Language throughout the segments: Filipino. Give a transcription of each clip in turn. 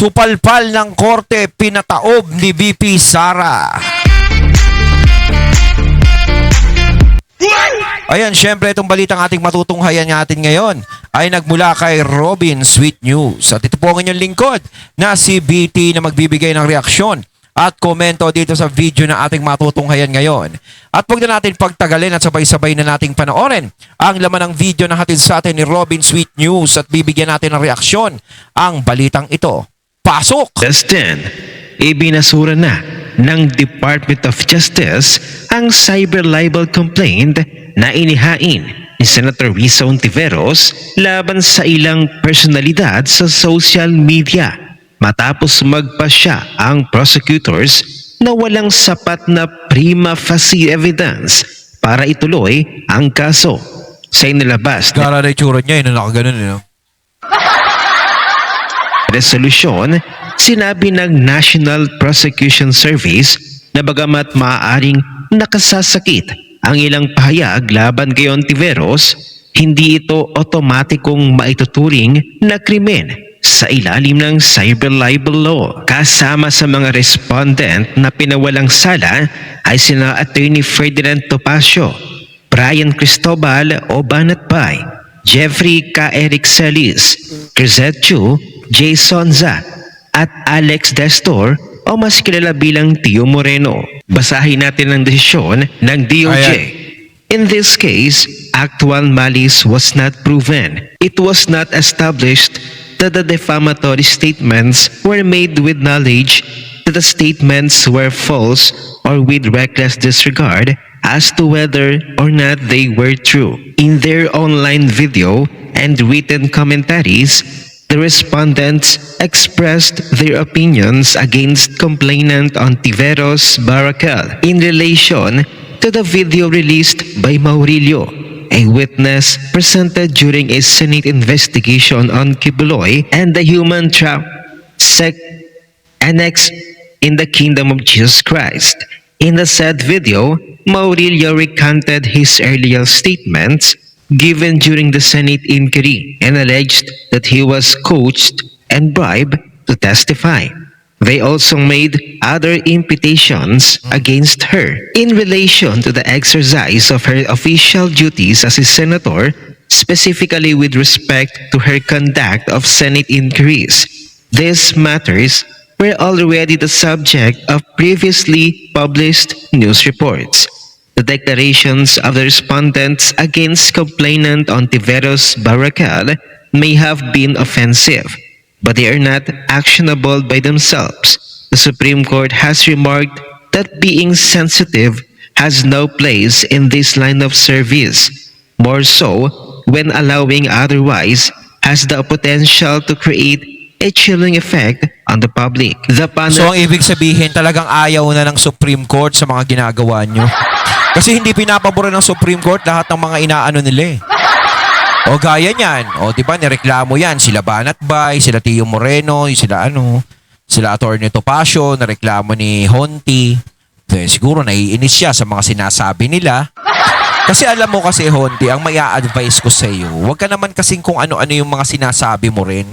Supalpal ng korte, pinataob ni VP Sara. Ayan, syempre itong balitang ating matutunghayan natin ngayon ay nagmula kay Robin Sweet News. At ito po ang inyong lingkod na si BT na magbibigay ng reaksyon at komento dito sa video na ating matutunghayan ngayon. At huwag na natin pagtagalin at sabay-sabay na nating panoorin ang laman ng video na hatid sa atin ni Robin Sweet News at bibigyan natin ng reaksyon ang balitang ito. Pasok! Justin, ibinasura na ng Department of Justice ang cyber libel complaint na inihain ni Senator Risa Hontiveros laban sa ilang personalidad sa social media matapos magpasya ang prosecutors na walang sapat na prima facie evidence para ituloy ang kaso. Sa inilabas na Gara na itsura niya, yun nakaganon yun. resolusyon, sinabi ng National Prosecution Service na bagamat maaaring nakasasakit ang ilang pahayag laban kay Hontiveros, hindi ito otomatikong maituturing na krimen sa ilalim ng cyber libel law. Kasama sa mga respondent na pinawalang sala ay sina Attorney Ferdinand Topacio, Brian Cristobal o Banatbay, Jeffrey K. Eric Celis, Crisette Chu, Jay Sonza, at Alex Destor o mas kilala bilang Tio Moreno. Basahin natin ang desisyon ng DOJ. Ayan. In this case, actual malice was not proven. It was not established that the defamatory statements were made with knowledge that the statements were false or with reckless disregard as to whether or not they were true. In their online video and written commentaries, the respondents expressed their opinions against complainant Hontiveros Baracal in relation to the video released by Maurilio, a witness presented during a Senate investigation on Kibuloy and the human sect annex in the Kingdom of Jesus Christ. In the said video, Maurilio recanted his earlier statements given during the Senate inquiry and alleged that he was coached and bribed to testify. They also made other imputations against her in relation to the exercise of her official duties as a senator, specifically with respect to her conduct of Senate inquiries. These matters were already the subject of previously published news reports. The declarations of the respondents against complainant Hontiveros Baracal may have been offensive, but they are not actionable by themselves. The Supreme Court has remarked that being sensitive has no place in this line of service. More so, when allowing otherwise, has the potential to create a chilling effect on the public. The panel So ang ibig sabihin talagang ayaw na ng Supreme Court sa mga ginagawa nyo. Kasi hindi pinapabor ng Supreme Court lahat ng mga inaano nila eh. O gaya niyan, o di ba nireklamo yan, sila Banatbay, sila Tio Moreno, sila Attorney Topacio, nareklamo ni Honti. Siguro naiinis siya sa mga sinasabi nila. Kasi alam mo kasi Honti, ang mai-advise ko sa iyo, huwag ka naman kasing kung ano-ano yung mga sinasabi mo rin.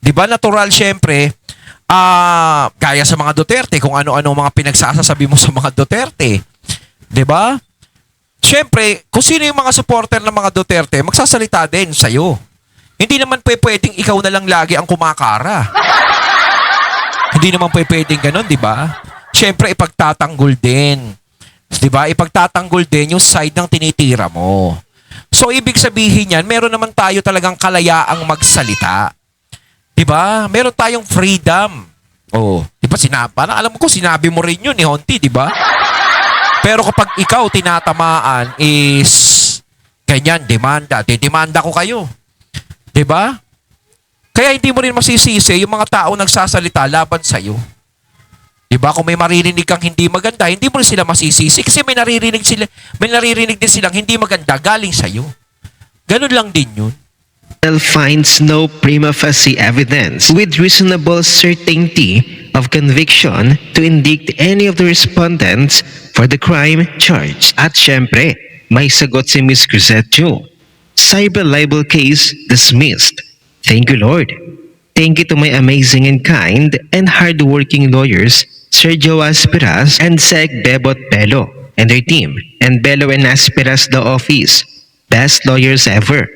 Di ba natural syempre, gaya sa mga Duterte, kung ano-ano mga pinagsasasabi mo sa mga Duterte. 'Di ba? Siyempre, kung sino yung mga supporter ng mga Duterte, magsasalita din sa'yo. Hindi naman pwedeng ikaw na lang lagi ang kumakara. Hindi naman pwedeng ganun, 'di ba? Siyempre, ipagtatanggol din. 'Di ba? Ipagtatanggol din yung side ng tinitira mo. So, ibig sabihin yan, meron naman tayo talagang kalayaang magsalita. 'Di ba? Meron tayong freedom. Oh, 'di ba parang alam mo ko sinabi mo rin 'yun ni Honti, 'di ba? Pero kapag ikaw tinatamaan is ganyan, demanda ko kayo. 'Di ba? Kaya hindi mo rin masisisi yung mga tao nagsasalita laban sa iyo. 'Di ba? Kung may maririnig kang hindi maganda, hindi mo rin sila masisisi kasi may naririnig din silang hindi maganda galing sa iyo. Ganun lang din 'yun. finds no prima facie evidence with reasonable certainty of conviction to indict any of the respondents for the crime charged. At syempre, may sagot si Ms. Crisette Chu. Cyber libel case dismissed. Thank you, Lord. Thank you to my amazing and kind and hardworking lawyers, Sergio Asperas and Sec Bebot Bello, and their team, and Bello and Asperas Law Office. Best lawyers ever.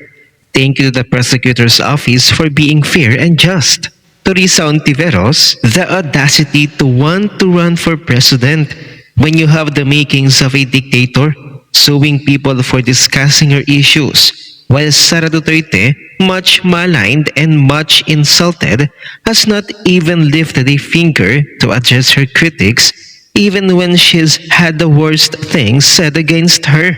Thank you to the prosecutor's office for being fair and just. To Risa Ontiveros, the audacity to want to run for president when you have the makings of a dictator, suing people for discussing your issues, while Sara Duterte, much maligned and much insulted, has not even lifted a finger to address her critics even when she's had the worst things said against her.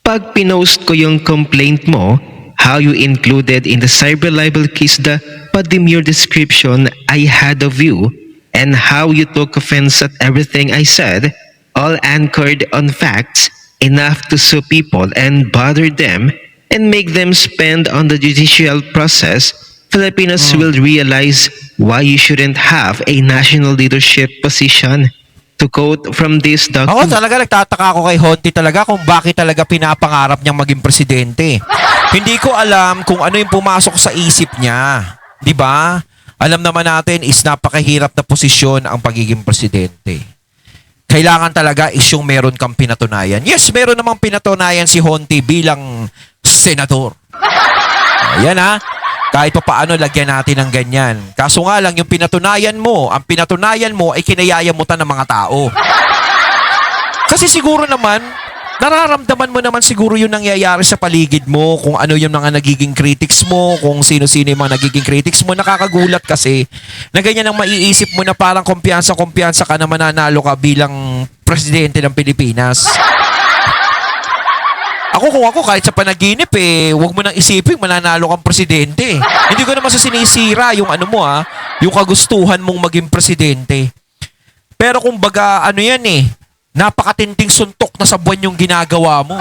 Pag pinost ko yung complaint mo, how you included in the cyber libel case the pa-demure description I had of you, and how you took offense at everything I said, all anchored on facts enough to sue people and bother them and make them spend on the judicial process, Filipinos will realize why you shouldn't have a national leadership position. To quote from this Ako document, talaga nagtataka ako kay Honti talaga kung bakit talaga pinapangarap niyang maging presidente. Hindi ko alam kung ano yung pumasok sa isip niya. 'Di ba? Alam naman natin is napakahirap na posisyon ang pagiging presidente. Kailangan talaga is yung meron kang pinatunayan. Yes, meron namang pinatunayan si Honti bilang senador. Ayan ha. Kahit pa paano lagyan natin ng ganyan. Kaso nga lang, yung pinatunayan mo, ang pinatunayan mo ay kinayayamutan ng mga tao. Kasi siguro naman, nararamdaman mo naman siguro yung nangyayari sa paligid mo, kung ano yung mga nagiging critics mo, kung sino-sino yung mga nagiging critics mo. Nakakagulat kasi na ganyan ang maiisip mo na parang kumpiyansa-kumpiyansa ka na mananalo ka bilang presidente ng Pilipinas. Kung ako, kahit sa panaginip huwag mo nang isipin mananalo kang presidente. Hindi ko naman sa sinisira yung yung kagustuhan mong maging presidente. Pero kung baga, napakatinting suntok na sa buwan yung ginagawa mo.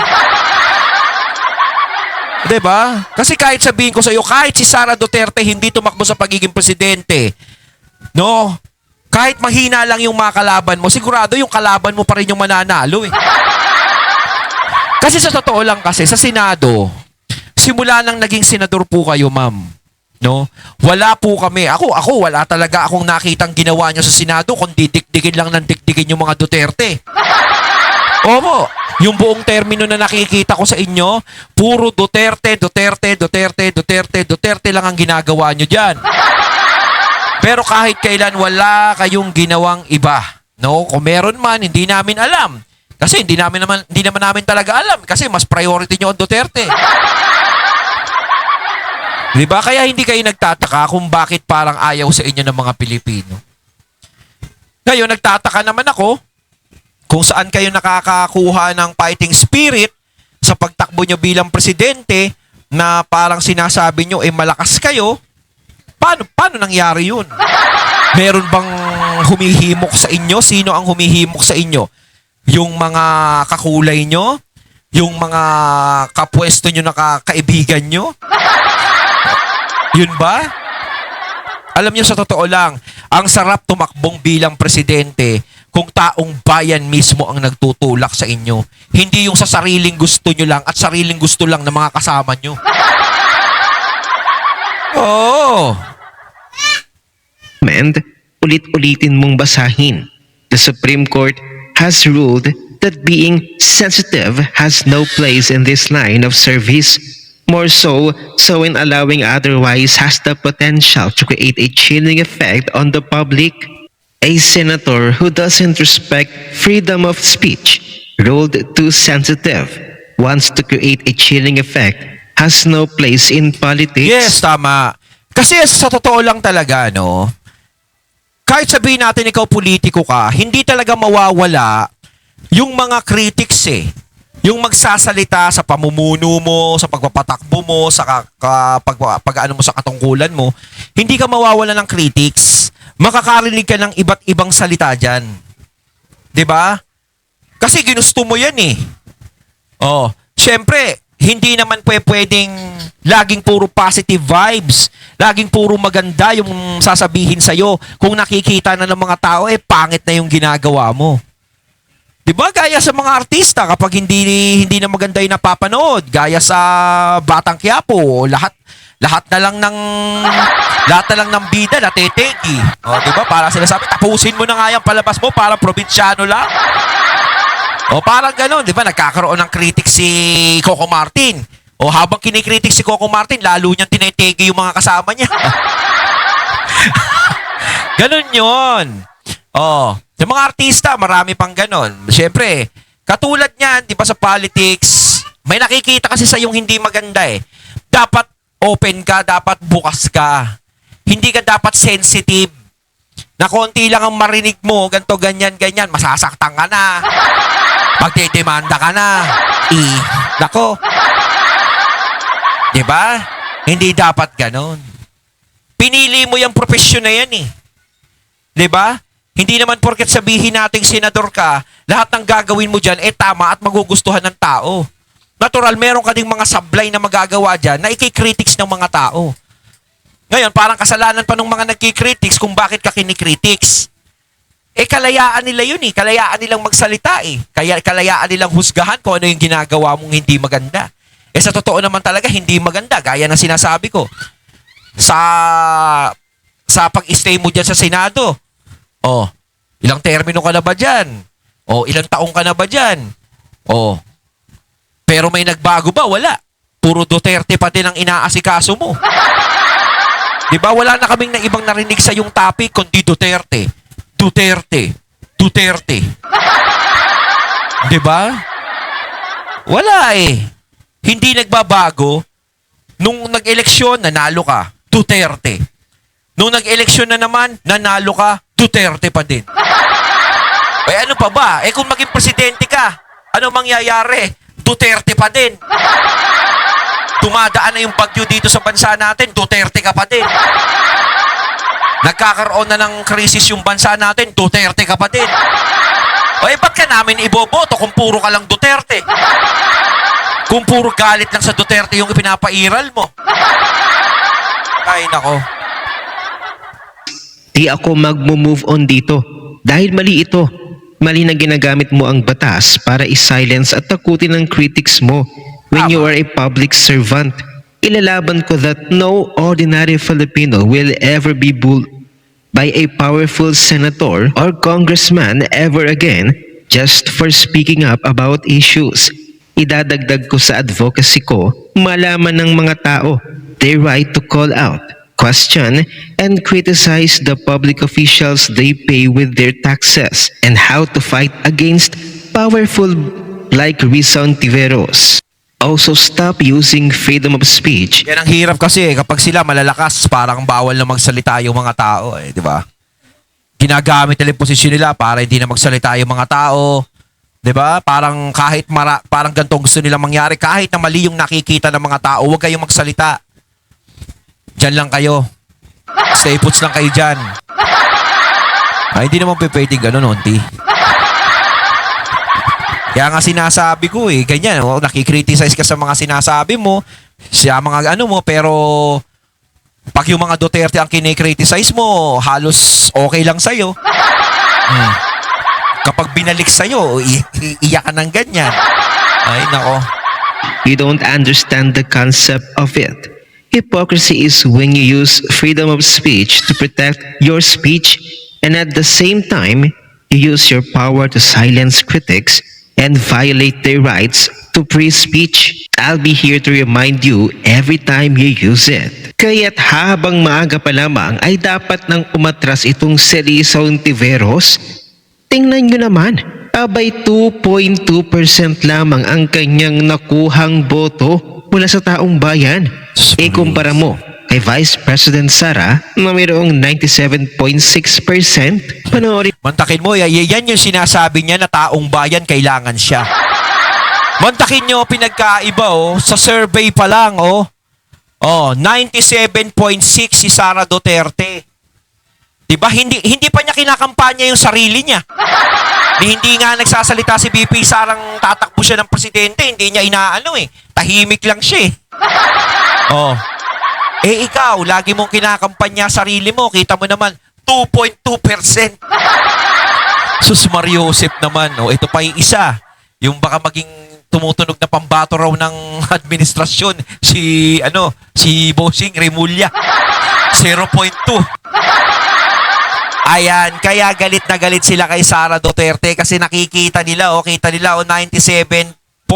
'Di ba? Kasi kahit sabihin ko sa iyo, kahit si Sara Duterte hindi tumakbo sa pagiging presidente, no? Kahit mahina lang yung mga kalaban mo, sigurado yung kalaban mo pa rin yung mananalo Kasi sa totoo lang kasi, sa Senado, simula nang naging senador po kayo, ma'am, no? Wala po kami. Ako, wala talaga akong nakitang ginawa nyo sa Senado kundi dikdikin lang ng dikdikin yung mga Duterte. Opo, yung buong termino na nakikita ko sa inyo, puro Duterte, Duterte, Duterte, Duterte, Duterte lang ang ginagawa nyo dyan. Pero kahit kailan, wala kayong ginawang iba. No? Kung meron man, hindi namin alam. Kasi hindi naman namin talaga alam kasi mas priority nyo ang Duterte. Di ba? Kaya hindi kayo nagtataka kung bakit parang ayaw sa inyo ng mga Pilipino. Ngayon, nagtataka naman ako kung saan kayo nakakakuha ng fighting spirit sa pagtakbo nyo bilang presidente na parang sinasabi nyo malakas kayo. Paano nangyari yun? Meron bang humihimok sa inyo? Sino ang humihimok sa inyo? Yung mga kakulay nyo? Yung mga kapwesto nyo na kaibigan nyo? Yun ba? Alam nyo, sa totoo lang, ang sarap tumakbong bilang presidente kung taong bayan mismo ang nagtutulak sa inyo. Hindi yung sa sariling gusto nyo lang at sariling gusto lang ng mga kasama nyo. Oo. ulit-ulitin mong basahin. The Supreme Court has ruled that being sensitive has no place in this line of service. More so in allowing otherwise has the potential to create a chilling effect on the public. A senator who doesn't respect freedom of speech, ruled too sensitive, wants to create a chilling effect, has no place in politics. Yes, tama. Kasi sa totoo lang talaga, no? Kahit sabihin natin ikaw politiko ka, hindi talaga mawawala yung mga critics Yung magsasalita sa pamumuno mo, sa pagpapatakbo mo, sa pag-ano mo sa katungkulan mo, hindi ka mawawala ng critics. Makakarinig ka ng iba't ibang salita dyan. 'Di ba? Kasi ginusto mo yan syempre, hindi naman pwedeng laging puro positive vibes, laging puro maganda yung sasabihin sa'yo. Kung nakikita na ng mga tao, pangit na yung ginagawa mo. Diba? Gaya sa mga artista, kapag hindi na maganda yung napapanood, gaya sa Batang Quiapo, lahat na lang ng bida nateteki. O, di ba? Para sila sabi, tapusin mo na nga yung palabas mo para probinsyano lang. O, parang gano'n, di ba? Nagkakaroon ng critics si Coco Martin. O, habang kinikritik si Coco Martin, lalo niyang tineteki yung mga kasama niya. Ganon yun. Oh, yung mga artista, marami pang ganon. Siyempre, katulad niyan, di ba sa politics, may nakikita kasi sa yung hindi maganda eh. Dapat open ka, dapat bukas ka. Hindi ka dapat sensitive. Na konti lang ang marinig mo, ganto, ganyan, ganyan, masasaktan ka na. Magdedemanda ka na. Nako. Di ba? Hindi dapat ganon. Pinili mo yung profesyon na yan eh. Di ba? Hindi naman porket sabihin nating senador ka, lahat ng gagawin mo dyan, tama at magugustuhan ng tao. Natural, meron ka ding mga sablay na magagawa dyan na ikikritics ng mga tao. Ngayon, parang kasalanan pa ng mga nagkikritics kung bakit ka kinikritics. Kalayaan nila yun eh. Kalayaan nilang magsalita eh. Kalayaan nilang husgahan kung ano yung ginagawa mong hindi maganda. Sa totoo naman talaga, hindi maganda. Gaya ng sinasabi ko. Sa pag-stay mo dyan sa Senado, ilang termino ka na ba dyan? Ilang taong ka na ba dyan? Pero may nagbago ba? Wala. Puro Duterte pa din ang inaasikaso mo. Diba? Wala na kaming na ibang narinig sa yung topic kundi Duterte. Duterte. Duterte. Diba? Wala eh. Hindi nagbabago. Nung nag-eleksyon, nanalo ka. Duterte. Nung nag-eleksyon na naman, nanalo ka. Duterte pa din. Ano pa ba? Kung maging presidente ka, ano mangyayari? Duterte pa din. Dumadaan na yung bagyo dito sa bansa natin, Duterte ka pa din. Nagkakaroon na ng krisis yung bansa natin, Duterte ka pa din. Ba't ka namin iboboto kung puro ka lang Duterte? Kung puro galit lang sa Duterte yung ipinapairal mo. Ay, nako. Di ako mag-move on dito dahil mali ito. Mali na ginagamit mo ang batas para i-silence at takutin ang critics mo when you are a public servant. Ilalaban ko that no ordinary Filipino will ever be bullied by a powerful senator or congressman ever again just for speaking up about issues. Idadagdag ko sa advocacy ko, malaman ng mga tao their right to call out, question, and criticize the public officials they pay with their taxes and how to fight against powerful like Risa Ontiveros. Also, stop using freedom of speech. Yan ang hirap kasi kapag sila malalakas, parang bawal na magsalita yung mga tao di ba? Ginagamit nila yung posisyon nila para hindi na magsalita yung mga tao. Di ba? Parang parang ganito gusto nilang mangyari. Kahit na mali yung nakikita ng mga tao, huwag kayong magsalita. Diyan lang kayo. Stay puts lang kayo dyan. Hindi naman pwedeng ganun, Onti. Kaya nga sinasabi ko ganyan, nakikriticize ka sa mga sinasabi mo, sa mga mo, pero pag yung mga Duterte ang kinikriticize mo, halos okay lang sa'yo. Kapag binalik sa'yo, iiyak ka ng ganyan. Ay, nako. You don't understand the concept of it. Hypocrisy is when you use freedom of speech to protect your speech and at the same time, you use your power to silence critics and violate their rights to free speech. I'll be here to remind you every time you use it. Kaya't habang maaga pa lamang ay dapat nang umatras itong si Risa Ontiveros. Tingnan nyo naman, abay 2.2% lamang ang kanyang nakuhang boto mula sa taong bayan. Kumpara mo kay Vice President Sara na mayroong 97.6%. Panoorin. Mantakin mo, yan yung sinasabi niya na taong bayan kailangan siya. Mantakin nyo, pinagkaiba sa survey pa lang 97.6 si Sara Duterte. Diba? Hindi pa niya kinakampanya yung sarili niya. Hindi nga nagsasalita si BP Sarang tatakbo siya ng presidente, hindi niya inaano tahimik lang siya ikaw, lagi mong kinakampanya sarili mo, kita mo naman, 2.2%. Sus Mariosep naman, ito pa yung isa. Yung baka maging tumutunog na pambato raw ng administrasyon si Bossing Remulla. 0.2. Ayan, kaya galit na galit sila kay Sara Duterte kasi nakikita nila, kita nila, 97.6%,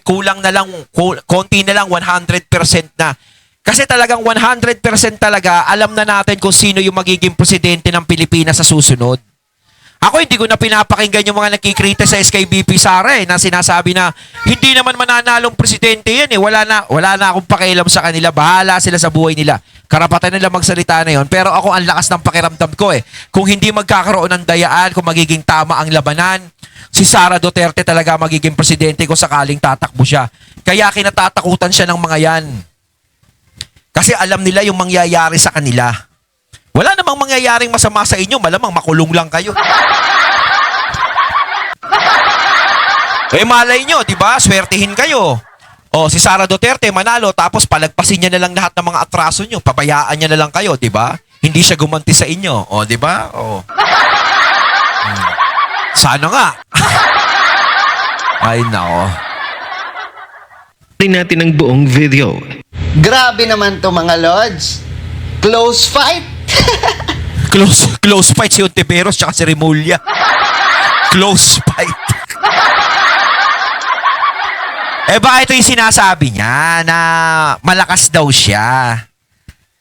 kulang na lang, konti na lang, 100% na. Kasi talagang 100% talaga, alam na natin kung sino yung magiging presidente ng Pilipinas sa susunod. Ako hindi ko na pinapakinggan yung mga nagkikriticize kay BP Sara na sinasabi na hindi naman mananalong presidente yan wala na akong pakialam sa kanila, bahala sila sa buhay nila. Karapatan nila magsalita na yon. Pero ako ang lakas ng pakiramdam ko kung hindi magkakaroon ng dayaan, kung magiging tama ang labanan, si Sara Duterte talaga magiging presidente kung sakaling tatakbo siya. Kaya kinatatakutan siya ng mga yan. Kasi alam nila yung mangyayari sa kanila. Wala namang mangyayaring masama sa inyo, malamang makulong lang kayo. Malay nyo, di ba? Swertihin kayo. Si Sara Duterte manalo, tapos palagpasin niya na lang lahat ng mga atraso nyo. Pabayaan niya na lang kayo, di ba? Hindi siya gumanti sa inyo. Di ba? Sana nga. Ay, nako. Tingnan natin ang buong video. Grabe naman to mga lords. Close fight. Close fight si Ontiveros tsaka si Remulla. Close fight. Baka ito yung sinasabi niya na malakas daw siya.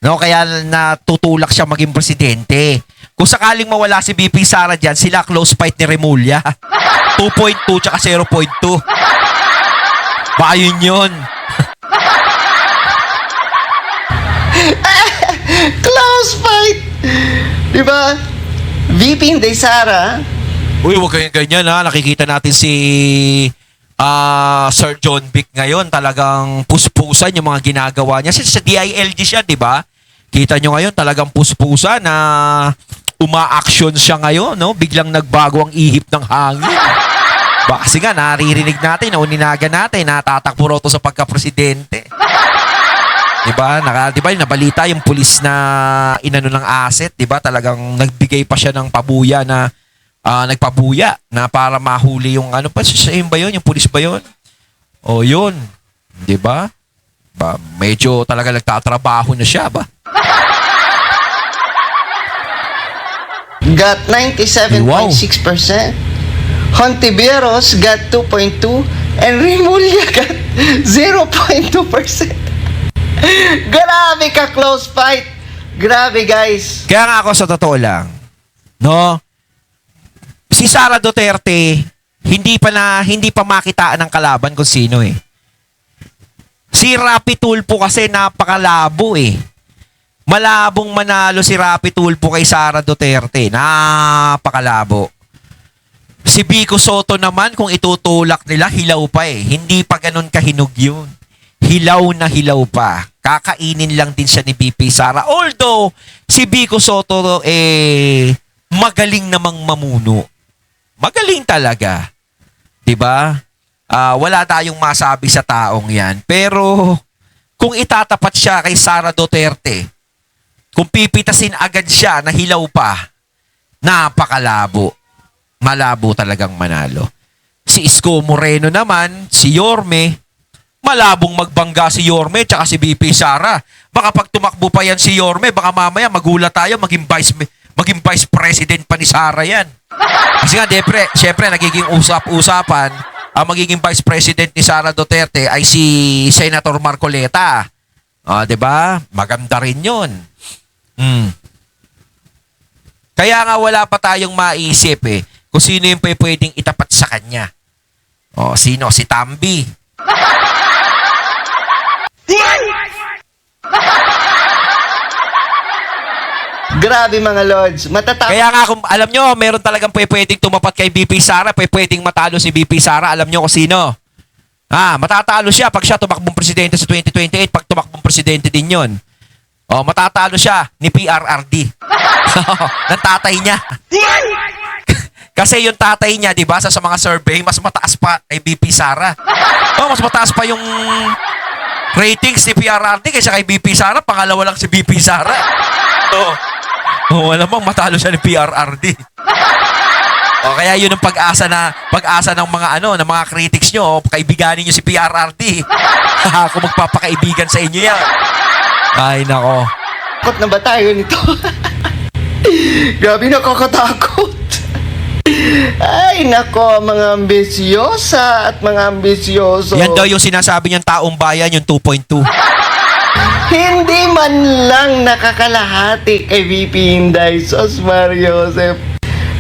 Kaya natutulak siya maging presidente. Kung sakaling mawala si BP Sara dyan, sila close fight ni Remulla. 2.2 tsaka 0.2. Baka yun. Close fight. Diba? VP Inday Sara. Uy, huwag kayong ganyan Nakikita natin si Sir John Vic ngayon. Talagang puspusan yung mga ginagawa niya. Sa DILG siya, di ba? Kita nyo ngayon talagang puspusan na uma-action siya ngayon. Biglang nagbago ang ihip ng hangin. Kasi nga, naririnig natin, uninagan natin, natatakbo raw to sa pagka-presidente. Diba? Diba nabalita yung pulis na inano ng asset, diba? Talagang nagbigay pa siya ng pabuya na nagpabuya na para mahuli yung yun ba yun? Yung pulis ba yun? Yun. Diba? Medyo talaga nagtatrabaho na siya ba? Got 97.6%. Hontiveros got 2.2%. And Remulla got 0.2%. Grabe ka, close fight. Grabe, guys. Kaya nga ako sa totoo lang, si Sara Duterte, hindi pa makitaan ng kalaban kung sino Si Rapi Tulfo kasi napakalabo Malabong manalo si Rapi Tulfo kay Sara Duterte. Napakalabo. Si Vico Soto naman, kung itutulak nila, hilaw pa Hindi pa ganun kahinog yun. Hilaw na hilaw pa. Kakainin lang din siya ni BP Sara. Although, si Vico Soto, magaling namang mamuno. Magaling talaga. Diba? Wala tayong masabi sa taong yan. Pero, kung itatapat siya kay Sara Duterte, kung pipitasin agad siya na hilaw pa, napakalabo. Malabo talagang manalo. Si Isko Moreno naman, si Yorme, malabong magbangga si Yorme tsaka si BP Sara. Baka pag tumakbo pa yan si Yorme, baka mamaya magulat tayo, maging vice president pa ni Sara yan. Kasi nga, syempre, nagiging usap-usapan, ang magiging vice president ni Sara Duterte ay si Senator Marcoleta. Diba? Maganda rin yun. Kaya nga wala pa tayong maisip kung sino yung pwedeng itapat sa kanya. Sino? Si Tambi. Grabe mga lords. Kaya nga kung alam nyo, meron talagang pwedeng tumapat kay BP Sara, pwedeng matalo si BP Sara. Alam nyo kung sino? Matatalo siya pag siya tumakbong presidente sa 2028, pag tumakbong presidente din yon. Matatalo siya ni PRRD. Ng tatay niya. Kasi yung tatay niya, di ba, sa mga survey, mas mataas pa kay BP Sara. Mas mataas pa yung ratings ni PRRD kaysa kay BP Sara. Pangalawa lang si BP Sara. Alam mo, matalo siya ni PRRD. O kaya yun ang pag-asa ng mga ng mga critics nyo, kaibiganin nyo si PRRD. Kung magpapakaibigan sa inyo yan. Ay, nako. Takot na ba tayo nito? Grabe, nakakatakot. Ay, nako, mga ambisyosa at mga ambisyoso. Yan daw yung sinasabi niyang taong bayan, yung 2.2. Hindi man lang nakakalahati kay VP Inday, Sos Mario Joseph.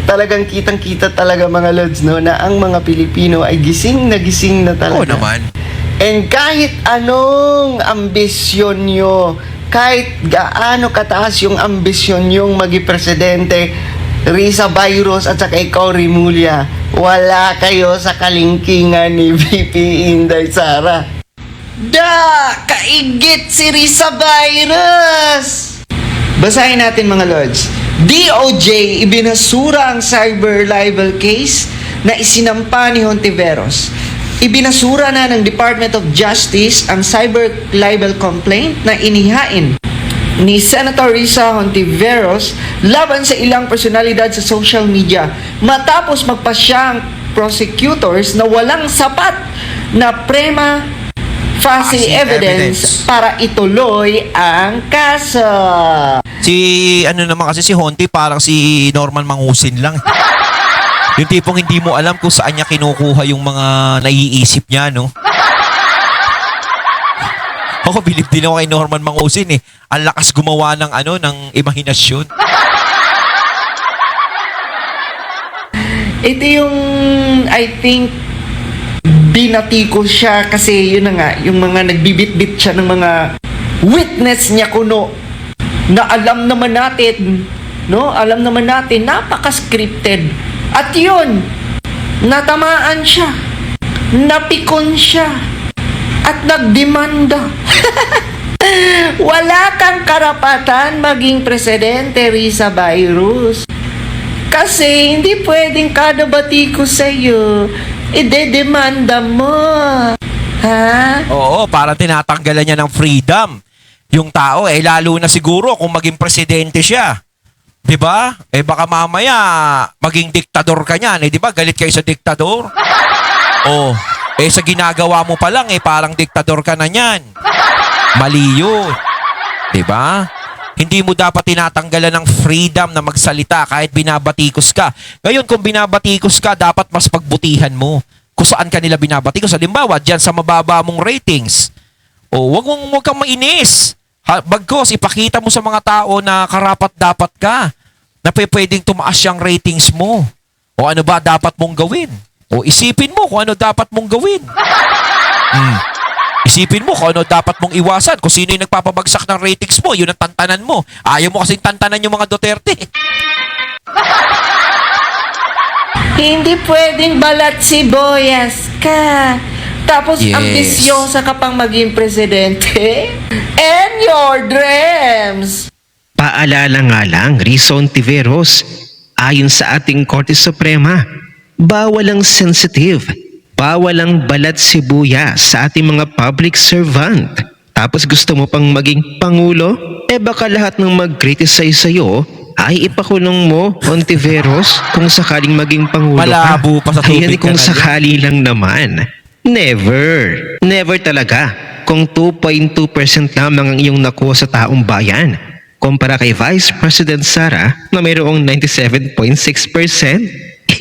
Talagang kitang-kita talaga mga lods, no, na ang mga Pilipino ay gising na talaga. Oo naman. And kahit anong ambisyon nyo, kahit gaano kataas yung ambisyon nyong maging presidente, Risa Virus at saka ikaw, Rimulya, wala kayo sa kalingkingan ni VP Inday Sara. Kaigit si Risa Virus! Basahin natin mga lords. DOJ ibinasura ang cyber libel case na isinampa ni Hontiveros. Ibinasura na ng Department of Justice ang cyber libel complaint na inihain ni Senator Risa Hontiveros laban sa ilang personalidad sa social media matapos magpasya ang prosecutors na walang sapat na prima facie evidence para ituloy ang kaso. Si naman kasi si Honti parang si Norman Mangusin lang. Yung tipong hindi mo alam kung saan niya kinukuha yung mga naiisip niya, no? Ako, bilib din ako kay Norman Mangusin eh. Ang lakas gumawa ng ng imahinasyon. Ito yung, I think, binatiko siya kasi yun na nga, yung mga nagbibit-bit siya ng mga witness niya kuno na alam naman natin, no? Alam naman natin, napaka-scripted. At yun, natamaan siya, napikon siya, at nagdemanda. Wala kang karapatan maging presidente, Risa Virus. Kasi hindi pwedeng kada batiko sa'yo, idedemanda mo. Ha? Oo, parang tinatanggalan niya ng freedom. Yung tao, lalo na siguro kung maging presidente siya. 'Di ba? Baka mamaya maging diktador ka niyan, 'di ba? Galit kayo sa diktador. Oh, sa ginagawa mo pa lang parang diktador ka na niyan. Mali 'yun. 'Di ba? Hindi mo dapat tinatanggalan ng freedom na magsalita kahit binabatikos ka. Ngayon, kung binabatikos ka, dapat mas pagbutihan mo kung saan ka nila binabatikos. Halimbawa, dyan sa mababa mong ratings. O, wag kang mainis. Bagkos, ipakita mo sa mga tao na karapat-dapat ka. Na pwedeng tumaas yung ratings mo. O ano ba dapat mong gawin? O isipin mo kung ano dapat mong gawin. Isipin mo kung ano dapat mong iwasan. Kung sino yung nagpapabagsak ng ratings mo, yun ang tantanan mo. Ayaw mo kasing tantanan yung mga Duterte. Hindi pwedeng balat sibuyas ka. Tapos Yes. ambisyosa ka pang maging presidente. And your dreams. Paalala nga lang, Risa Hontiveros, ayon sa ating Korte Suprema, bawal ang sensitive, bawal ang balat sibuyas sa ating mga public servant. Tapos gusto mo pang maging pangulo? Baka lahat ng mag-criticize sa'yo ay ipakulong mo, Hontiveros, kung sakaling maging pangulo Malabo pa sa tubig Ayan, kung ka na sakali lang naman. Never. Never talaga. Kung 2.2% lamang ang iyong nakuha sa taong bayan, kumpara kay Vice President Sara na mayroong 97.6%,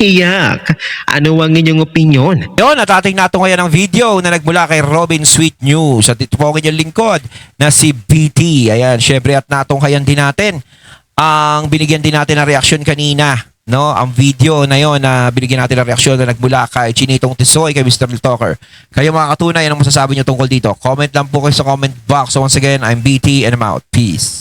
iyak. Ano ang inyong opinyon? Yun, natating nato ngayon ang video na nagmula kay Robin Sweet News. At ito po ang inyong lingkod na si BT. Ayan, syempre at natunghayan din natin ang binigyan din natin ng reaksyon kanina. No, ang video na yon na binigyan natin ng reaksyon na nagmula kay Chinitong Tisoy, kay Mr. Real Talker. Kayo mga katunay, anong masasabi nyo tungkol dito? Comment lang po kayo sa comment box. So once again, I'm BT and I'm out. Peace.